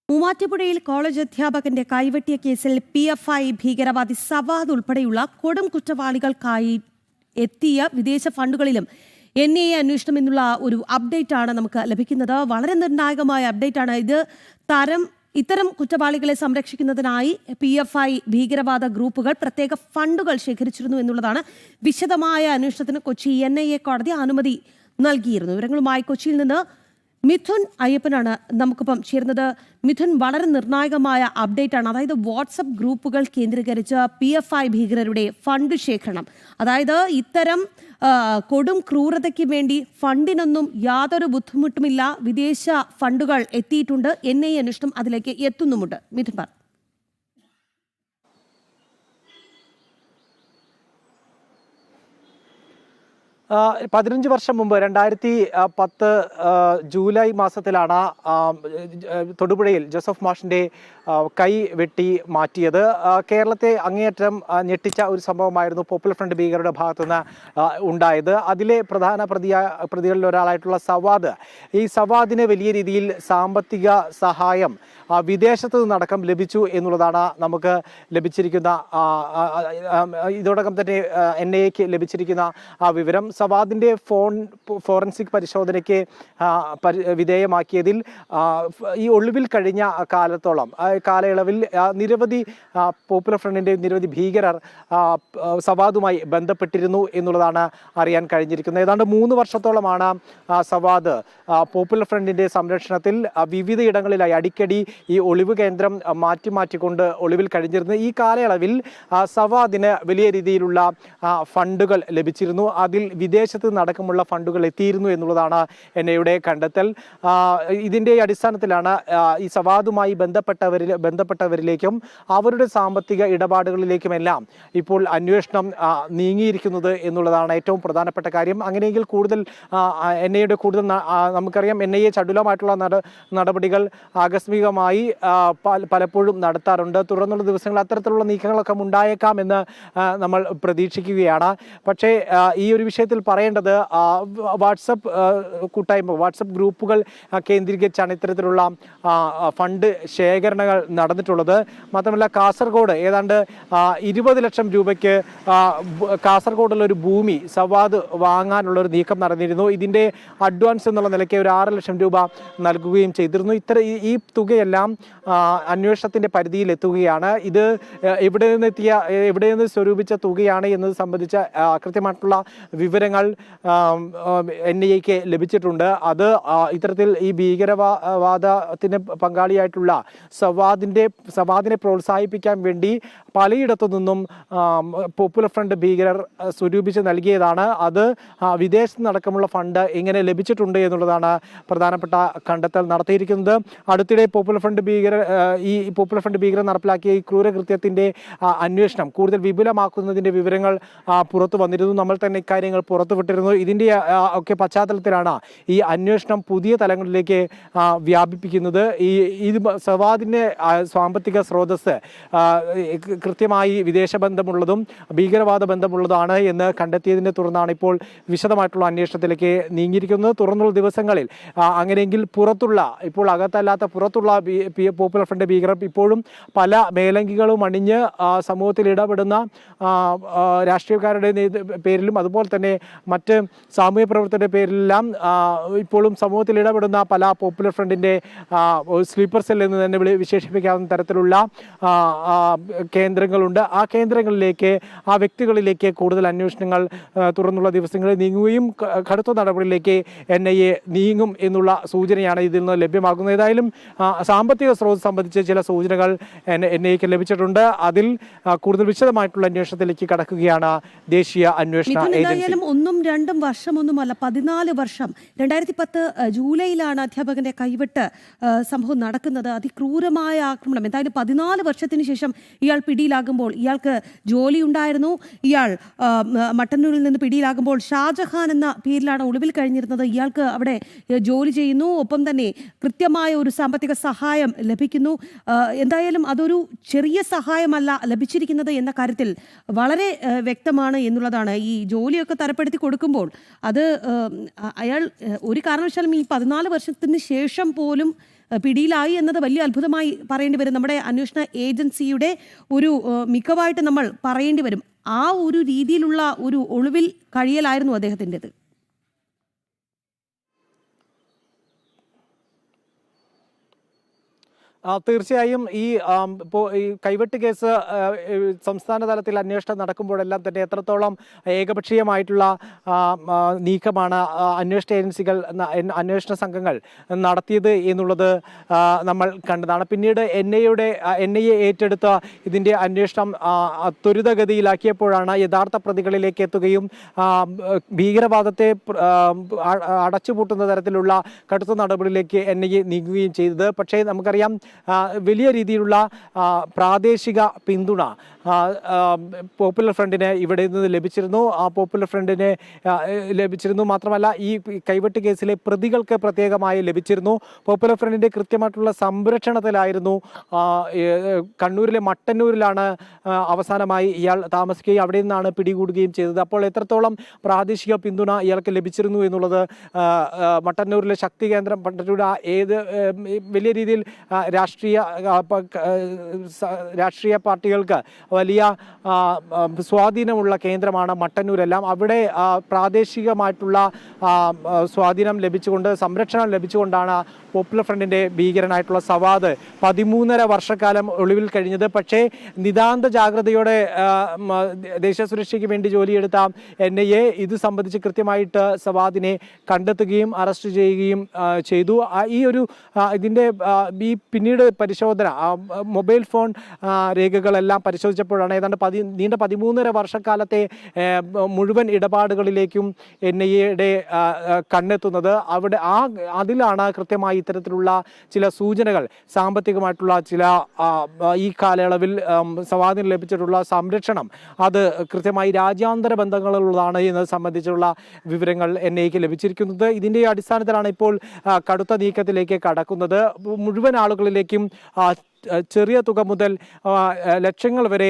മൂവാറ്റുപുഴയിൽ കോളേജ് അധ്യാപകന്റെ കൈവെട്ടിയ കേസിൽ PFI ഭീകരവാദി സവാദ് ഉൾപ്പെടെയുള്ള കൊടും കുറ്റവാളികൾക്കായി എത്തിയ വിദേശ ഫണ്ടുകളിലും NIA അന്വേഷണം എന്നുള്ള ഒരു അപ്ഡേറ്റ് ആണ് നമുക്ക് ലഭിക്കുന്നത്. വളരെ നിർണായകമായ അപ്ഡേറ്റ് ആണ് ഇത്. ഇത്തരം കുറ്റവാളികളെ സംരക്ഷിക്കുന്നതിനായി PFI ഭീകരവാദ ഗ്രൂപ്പുകൾ പ്രത്യേക ഫണ്ടുകൾ ശേഖരിച്ചിരുന്നു എന്നുള്ളതാണ്. വിശദമായ അന്വേഷണത്തിന് കൊച്ചി NIA കോടതി അനുമതി നൽകിയിരുന്നു. വിവരങ്ങളുമായി കൊച്ചിയിൽ നിന്ന് മിഥുൻ അയ്യപ്പനാണ് നമുക്കിപ്പം ചേരുന്നത്. മിഥുൻ, വളരെ നിർണായകമായ അപ്ഡേറ്റ് ആണ്. അതായത് വാട്സപ്പ് ഗ്രൂപ്പുകൾ കേന്ദ്രീകരിച്ച് PFI ഭീകരരുടെ ഫണ്ട് ശേഖരണം, അതായത് ഇത്തരം കൊടും ക്രൂരതയ്ക്ക് വേണ്ടി ഫണ്ടിനൊന്നും യാതൊരു ബുദ്ധിമുട്ടുമില്ല, വിദേശ ഫണ്ടുകൾ എത്തിയിട്ടുണ്ട്. NIA അന്വേഷണം അതിലേക്ക് എത്തുന്നുമുണ്ട്. മിഥുൻ പറ. 15 വർഷം മുമ്പ് 2010 ജൂലൈ മാസത്തിലാണ് തൊടുപുഴയിൽ ജോസഫ് മാഷിന്റെ കൈ വെട്ടി മാറ്റിയത്. കേരളത്തെ അങ്ങേയറ്റം ഞെട്ടിച്ച ഒരു സംഭവമായിരുന്നു പോപ്പുലർ ഫ്രണ്ട് ഭീകരരുടെ ഭാഗത്തുനിന്ന് ഉണ്ടായത്. അതിലെ പ്രധാന പ്രതികളിൽ ഒരാളായിട്ടുള്ള സവാദ്, ഈ സവാദിന് വലിയ രീതിയിൽ സാമ്പത്തിക സഹായം വിദേശത്ത് നിന്നടക്കം ലഭിച്ചു എന്നുള്ളതാണ് നമുക്ക് ലഭിച്ചിരിക്കുന്ന, ഇതോടൊപ്പം തന്നെ NIAക്ക് ലഭിച്ചിരിക്കുന്ന വിവരം. സവാദിന്റെ ഫോറൻസിക് പരിശോധനയ്ക്ക് വിധേയമാക്കിയതിൽ ഈ ഒളിവിൽ കഴിഞ്ഞ കാലയളവിൽ നിരവധി പോപ്പുലർ ഫ്രണ്ടിന്റെ നിരവധി ഭീകരർ സവാദുമായി ബന്ധപ്പെട്ടിരുന്നു എന്നുള്ളതാണ് അറിയാൻ കഴിഞ്ഞിരിക്കുന്നത്. ഏതാണ്ട് 3 വർഷത്തോളമാണ് സവാദ് പോപ്പുലർ ഫ്രണ്ടിന്റെ സംരക്ഷണത്തിൽ വിവിധയിടങ്ങളിലായി അടിക്കടി ഈ ഒളിവ് കേന്ദ്രം മാറ്റിക്കൊണ്ട് ഒളിവിൽ കഴിഞ്ഞിരുന്നത്. ഈ കാലയളവിൽ സവാദിന് വലിയ രീതിയിലുള്ള ഫണ്ടുകൾ ലഭിച്ചിരുന്നു. അതിൽ വിദേശത്ത് നടക്കമുള്ള ഫണ്ടുകൾ എത്തിയിരുന്നു എന്നുള്ളതാണ് NIAയുടെ കണ്ടെത്തൽ. ഇതിന്റെ അടിസ്ഥാനത്തിലാണ് ഈ സവാദുമായി ബന്ധപ്പെട്ടവരിലേക്കും അവരുടെ സാമ്പത്തിക ഇടപാടുകളിലേക്കുമെല്ലാം ഇപ്പോൾ അന്വേഷണം നീങ്ങിയിരിക്കുന്നത് എന്നുള്ളതാണ് ഏറ്റവും പ്രധാനപ്പെട്ട കാര്യം. അങ്ങനെയെങ്കിൽ കൂടുതൽ NIAയുടെ കൂടുതൽ നമുക്കറിയാം, NIA ചടുലമായിട്ടുള്ള നടപടികൾ ആകസ്മികമായി പലപ്പോഴും നടത്താറുണ്ട്. തുടർന്നുള്ള ദിവസങ്ങളിൽ അത്തരത്തിലുള്ള നീക്കങ്ങളൊക്കെ ഉണ്ടായേക്കാമെന്ന് നമ്മൾ പ്രതീക്ഷിക്കുകയാണ്. പക്ഷേ ഈ ഒരു വിഷയത്തിൽ പറയേണ്ടത്, വാട്സപ്പ് കൂട്ടായ്മ, വാട്സപ്പ് ഗ്രൂപ്പുകൾ കേന്ദ്രീകരിച്ചാണ് ഇത്തരത്തിലുള്ള ഫണ്ട് ശേഖരണങ്ങൾ നടന്നിട്ടുള്ളത്. മാത്രമല്ല, കാസർഗോഡ് ഏതാണ്ട് 20 ലക്ഷം രൂപയ്ക്ക് കാസർഗോഡുള്ള ഒരു ഭൂമി സവാദ് വാങ്ങാനുള്ള ഒരു നീക്കം നടന്നിരുന്നു. ഇതിൻ്റെ അഡ്വാൻസ് എന്നുള്ള നിലയ്ക്ക് ഒരു 6 ലക്ഷം രൂപ നൽകുകയും ചെയ്തിരുന്നു. ഈ തുകയെല്ലാം അന്വേഷണത്തിൻ്റെ പരിധിയിൽ എത്തുകയാണ്. ഇത് എവിടെ നിന്ന് സ്വരൂപിച്ച തുകയാണ് എന്നത് സംബന്ധിച്ച കൃത്യമായിട്ടുള്ള വിവരങ്ങൾ NIAക്ക് ലഭിച്ചിട്ടുണ്ട്. അത് ഇത്തരത്തിൽ ഈ ഭീകരവാദത്തിന് പങ്കാളിയായിട്ടുള്ള സവാദിനെ പ്രോത്സാഹിപ്പിക്കാൻ വേണ്ടി പലയിടത്തു നിന്നും പോപ്പുലർ ഫ്രണ്ട് ഭീകരർ സ്വരൂപിച്ച് നൽകിയതാണ്. അത് വിദേശത്ത് നടക്കമുള്ള ഫണ്ട് എങ്ങനെ ലഭിച്ചിട്ടുണ്ട് എന്നുള്ളതാണ് പ്രധാനപ്പെട്ട കണ്ടെത്തൽ നടത്തിയിരിക്കുന്നത്. അടുത്തിടെ പോപ്പുലർ ഫ്രണ്ട് ഭീകരർ നടപ്പിലാക്കിയ ഈ ക്രൂരകൃത്യത്തിന്റെ അന്വേഷണം കൂടുതൽ വിപുലമാക്കുന്നതിന്റെ വിവരങ്ങൾ പുറത്തു വന്നിരുന്നു. നമ്മൾ തന്നെ ഇക്കാര്യങ്ങൾ പുറത്തുവിട്ടിരുന്നു. ഇതിന്റെ ഒക്കെ പശ്ചാത്തലത്തിലാണ് ഈ അന്വേഷണം പുതിയ തലങ്ങളിലേക്ക് വ്യാപിപ്പിക്കുന്നത്. ഈ സവാദിന്റെ സാമ്പത്തിക സ്രോതസ് കൃത്യമായി വിദേശ ബന്ധമുള്ളതും ഭീകരവാദ ബന്ധമുള്ളതാണ് എന്ന് കണ്ടെത്തിയതിനെ തുടർന്നാണ് ഇപ്പോൾ വിശദമായിട്ടുള്ള അന്വേഷണത്തിലേക്ക് നീങ്ങിയിരിക്കുന്നത്. തുടർന്നുള്ള ദിവസങ്ങളിൽ അങ്ങനെയെങ്കിൽ ഇപ്പോൾ അകത്തല്ലാത്ത പുറത്തുള്ള പോപ്പുലർ ഫ്രണ്ട് ഭീകരർ ഇപ്പോഴും പല മേലങ്കികളും അണിഞ്ഞ് സമൂഹത്തിൽ ഇടപെടുന്ന രാഷ്ട്രീയക്കാരുടെ പേരിലും അതുപോലെ തന്നെ മറ്റ് സാമൂഹ്യ പ്രവർത്തകരുടെ പേരിലെല്ലാം ഇപ്പോഴും സമൂഹത്തിൽ ഇടപെടുന്ന പല പോപ്പുലർ ഫ്രണ്ടിൻ്റെ സ്ലീപ്പർ സെൽ എന്ന് തന്നെ വിശേഷിപ്പിക്കാവുന്ന തരത്തിലുള്ള കേന്ദ്രങ്ങളുണ്ട്. ആ കേന്ദ്രങ്ങളിലേക്ക്, ആ വ്യക്തികളിലേക്ക് കൂടുതൽ അന്വേഷണങ്ങൾ തുടർന്നുള്ള ദിവസങ്ങളിൽ നീങ്ങുകയും കടുത്ത നടപടിയിലേക്ക് NIA നീങ്ങും എന്നുള്ള സൂചനയാണ് ഇതിൽ നിന്ന് ലഭ്യമാകുന്നത്. ഏതായാലും സാമ്പത്തിക സ്രോതസ് സംബന്ധിച്ച് ചില സൂചനകൾ NIAക്ക് ലഭിച്ചിട്ടുണ്ട്. അതിൽ കൂടുതൽ വിശദമായിട്ടുള്ള അന്വേഷണത്തിലേക്ക് കടക്കുകയാണ് ദേശീയ അന്വേഷണ ഏജൻസി. ഒന്നും രണ്ടും വർഷമൊന്നുമല്ല, 14 വർഷം. 2010 ജൂലൈയിലാണ് അധ്യാപകന്റെ കൈവെട്ട് സംഭവം നടക്കുന്നത്. അതിക്രൂരമായ ആക്രമണം. എന്തായാലും 14 വർഷത്തിന് ശേഷം ഇയാൾ പിടിയിലാകുമ്പോൾ, ഇയാൾക്ക് ജോലി ഉണ്ടായിരുന്നു. ഇയാൾ മട്ടന്നൂരിൽ നിന്ന് പിടിയിലാകുമ്പോൾ ഷാജഹാൻ എന്ന പേരിലാണ് ഒളിവിൽ കഴിഞ്ഞിരുന്നത്. ഇയാൾക്ക് അവിടെ ജോലി ചെയ്യുന്നു, ഒപ്പം തന്നെ കൃത്യമായ ഒരു സാമ്പത്തിക സഹായം ലഭിക്കുന്നു. എന്തായാലും അതൊരു ചെറിയ സഹായമല്ല ലഭിച്ചിരിക്കുന്നത് എന്ന കാര്യത്തിൽ വളരെ വ്യക്തമാണ് എന്നുള്ളതാണ്. ഈ ജോലിയൊക്കെ തരപ്പെടുത്തി കൊടുക്കുമ്പോൾ അത് അയാൾ ഒരു കാരണവശാലും ഈ 14 വർഷത്തിന് ശേഷം പോലും പിടിയിലായി എന്നത് വലിയ അത്ഭുതമായി പറയേണ്ടി വരും. നമ്മുടെ അന്വേഷണ ഏജൻസിയുടെ ഒരു മികവായിട്ട് നമ്മൾ പറയേണ്ടി വരും. ആ ഒരു രീതിയിലുള്ള ഒരു ഒളിവിൽ കഴിയലായിരുന്നു അദ്ദേഹത്തിൻ്റെത്. തീർച്ചയായും ഇപ്പോൾ ഈ കൈവെട്ട് കേസ് സംസ്ഥാന തലത്തിൽ അന്വേഷണം നടക്കുമ്പോഴെല്ലാം തന്നെ എത്രത്തോളം ഏകപക്ഷീയമായിട്ടുള്ള നീക്കമാണ് അന്വേഷണ ഏജൻസികൾ, അന്വേഷണ സംഘങ്ങൾ നടത്തിയത് എന്നുള്ളത് നമ്മൾ കണ്ടതാണ്. പിന്നീട് എൻ ഐ എ ഏറ്റെടുത്ത ഇതിൻ്റെ അന്വേഷണം ത്വരിതഗതിയിലാക്കിയപ്പോഴാണ് യഥാർത്ഥ പ്രതികളിലേക്ക് എത്തുകയും ഭീകരവാദത്തെ അടച്ചുപൂട്ടുന്ന തരത്തിലുള്ള കടുത്ത നടപടിയിലേക്ക് എൻ ഐ എ നീങ്ങുകയും ചെയ്തത്. പക്ഷേ നമുക്കറിയാം വലിയ രീതിയിലുള്ള പ്രാദേശിക പിന്തുണ പോപ്പുലർ ഫ്രണ്ടിന് ഇവിടെ നിന്ന് ലഭിച്ചിരുന്നു. ആ പോപ്പുലർ ഫ്രണ്ടിന് ലഭിച്ചിരുന്നു മാത്രമല്ല ഈ കൈവെട്ട് കേസിലെ പ്രതികൾക്ക് പ്രത്യേകമായി ലഭിച്ചിരുന്നു. പോപ്പുലർ ഫ്രണ്ടിൻ്റെ കൃത്യമായിട്ടുള്ള സംരക്ഷണത്തിലായിരുന്നു. കണ്ണൂരിലെ മട്ടന്നൂരിലാണ് അവസാനമായി ഇയാൾ താമസിക്കുകയും അവിടെ നിന്നാണ് പിടികൂടുകയും ചെയ്തത്. അപ്പോൾ എത്രത്തോളം പ്രാദേശിക പിന്തുണ ഇയാൾക്ക് ലഭിച്ചിരുന്നു എന്നുള്ളത് മട്ടന്നൂരിലെ ശക്തി കേന്ദ്രം, മട്ടന്നൂരിലെ ഏത് വലിയ രീതിയിൽ രാഷ്ട്രീയ പാർട്ടികൾക്ക് വലിയ സ്വാധീനമുള്ള കേന്ദ്രമാണ് മട്ടന്നൂരെല്ലാം. അവിടെ പ്രാദേശികമായിട്ടുള്ള സ്വാധീനം ലഭിച്ചുകൊണ്ട്, സംരക്ഷണം ലഭിച്ചുകൊണ്ടാണ് പോപ്പുലർ ഫ്രണ്ടിൻ്റെ ഭീകരനായിട്ടുള്ള സവാദ് 13.5 വർഷക്കാലം ഒളിവിൽ കഴിഞ്ഞത്. പക്ഷേ നിതാന്ത ജാഗ്രതയോടെ ദേശീയ സുരക്ഷയ്ക്ക് വേണ്ടി ജോലിയെടുത്ത എൻ ഐ എ ഇത് സംബന്ധിച്ച് കൃത്യമായിട്ട് സവാദിനെ കണ്ടെത്തുകയും അറസ്റ്റ് ചെയ്യുകയും ചെയ്തു. ഇതിൻ്റെ ഈ പിന്നീട് പരിശോധന മൊബൈൽ ഫോൺ രേഖകളെല്ലാം പരിശോധിച്ചപ്പോഴാണ് ഏതാണ്ട് നീണ്ട 13.5 വർഷക്കാലത്തെ മുഴുവൻ ഇടപാടുകളിലേക്കും എൻ ഐ എയുടെ കണ്ണെത്തുന്നത്. അതിലാണ് കൃത്യമായി ഇത്തരത്തിലുള്ള ചില സൂചനകൾ, സാമ്പത്തികമായിട്ടുള്ള ചില ഈ കാലയളവിൽ സവാദിന് ലഭിച്ചിട്ടുള്ള സംരക്ഷണം അത് കൃത്യമായി രാജ്യാന്തര ബന്ധങ്ങളുള്ളതാണ് എന്നത് സംബന്ധിച്ചുള്ള വിവരങ്ങൾ എൻ ഐക്ക് ലഭിച്ചിരിക്കുന്നത്. ഇതിൻ്റെ അടിസ്ഥാനത്തിലാണ് ഇപ്പോൾ കടുത്ത നീക്കത്തിലേക്ക് കടക്കുന്നത്. മുഴുവൻ ആളുകളിലേക്കും ചെറിയ തുക മുതൽ ലക്ഷങ്ങൾ വരെ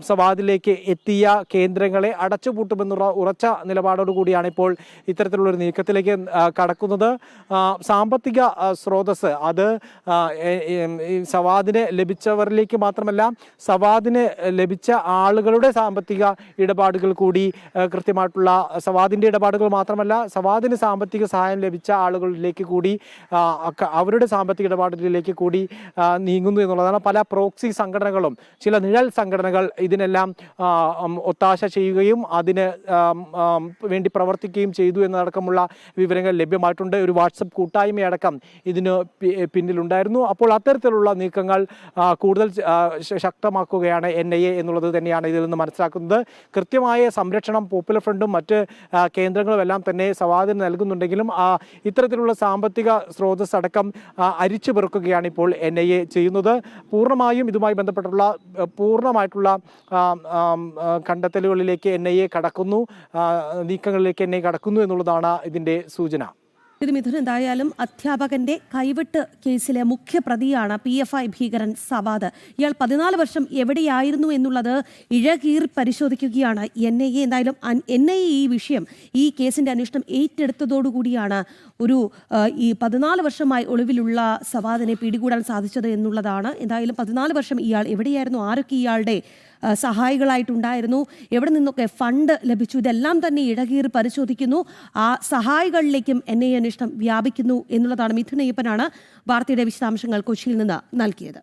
സവാദിലേക്ക് എത്തിയ കേന്ദ്രങ്ങളെ അടച്ചുപൂട്ടുമെന്നുള്ള ഉറച്ച നിലപാടോടു കൂടിയാണ് ഇപ്പോൾ ഇത്തരത്തിലുള്ളൊരു നീക്കത്തിലേക്ക് കടക്കുന്നത്. സാമ്പത്തിക സ്രോതസ് അത് സവാദിന് ലഭിച്ചവരിലേക്ക് മാത്രമല്ല, സവാദിന് ലഭിച്ച ആളുകളുടെ സാമ്പത്തിക ഇടപാടുകൾ കൂടി കൃത്യമായിട്ടുള്ള, സവാദിൻ്റെ ഇടപാടുകൾ മാത്രമല്ല സവാദിന് സാമ്പത്തിക സഹായം ലഭിച്ച ആളുകളിലേക്ക് കൂടി, അവരുടെ സാമ്പത്തിക ഇടപാടുകളിലേക്ക് കൂടി നീങ്ങുന്നു എന്നുള്ളതാണ്. പല പ്രോക്സി സംഘടനകളും ചില നിഴൽ സംഘടനകൾ ഇതിനെല്ലാം ഒത്താശ ചെയ്യുകയും അതിന് വേണ്ടി പ്രവർത്തിക്കുകയും ചെയ്തു എന്നതടക്കമുള്ള വിവരങ്ങൾ ലഭ്യമായിട്ടുണ്ട്. ഒരു വാട്സപ്പ് കൂട്ടായ്മയടക്കം ഇതിന് പിന്നിലുണ്ടായിരുന്നു. അപ്പോൾ അത്തരത്തിലുള്ള നീക്കങ്ങൾ കൂടുതൽ ശക്തമാക്കുകയാണ് എൻ ഐ എ എന്നുള്ളത് തന്നെയാണ് ഇതിൽ നിന്ന് മനസ്സിലാക്കുന്നത്. കൃത്യമായ സംരക്ഷണം പോപ്പുലർ ഫ്രണ്ടും മറ്റ് കേന്ദ്രങ്ങളും എല്ലാം തന്നെ സവാദിന് നൽകുന്നുണ്ടെങ്കിലും ഇത്തരത്തിലുള്ള സാമ്പത്തിക സ്രോതസ് അടക്കം അരിച്ചു പെറുക്കുകയാണ് ഇപ്പോൾ എൻ ഐ എ ചെയ്യുന്നത്. പൂർണ്ണമായും ഇതുമായി ബന്ധപ്പെട്ടുള്ള പൂർണ്ണമായിട്ടുള്ള കണ്ടെത്തലുകളിലേക്ക് എൻ ഐ എ കടക്കുന്നു, നീക്കങ്ങളിലേക്ക് എൻ ഐ കടക്കുന്നു എന്നുള്ളതാണ് ഇതിൻ്റെ സൂചന. മിഥുൻ, എന്തായാലും അധ്യാപകന്റെ കൈവെട്ട് കേസിലെ മുഖ്യപ്രതിയാണ് PFI ഭീകരൻ സവാദ്. ഇയാൾ 14 വർഷം എവിടെയായിരുന്നു എന്നുള്ളത് ഇഴകീർ പരിശോധിക്കുകയാണ് എൻ ഐ എ. എന്തായാലും എൻ ഐ എ ഈ വിഷയം, ഈ കേസിന്റെ അന്വേഷണം ഏറ്റെടുത്തതോടുകൂടിയാണ് ഈ 14 വർഷമായി ഒളിവിലുള്ള സവാദിനെ പിടികൂടാൻ സാധിച്ചത് എന്നുള്ളതാണ്. എന്തായാലും 14 വർഷം ഇയാൾ എവിടെയായിരുന്നു, ആരൊക്കെ ഇയാളുടെ സഹായികളായിട്ടുണ്ടായിരുന്നു, എവിടെ നിന്നൊക്കെ ഫണ്ട് ലഭിച്ചു, ഇതെല്ലാം തന്നെ ഇഴകീറി പരിശോധിക്കുന്നു. ആ സഹായികളിലേക്കും എൻ ഐ എ അന്വേഷണം വ്യാപിക്കുന്നു എന്നുള്ളതാണ്. മിഥുൻ അയ്യപ്പനാണ് വാർത്തയുടെ വിശദാംശങ്ങൾ കൊച്ചിയിൽ നിന്ന് നൽകിയത്.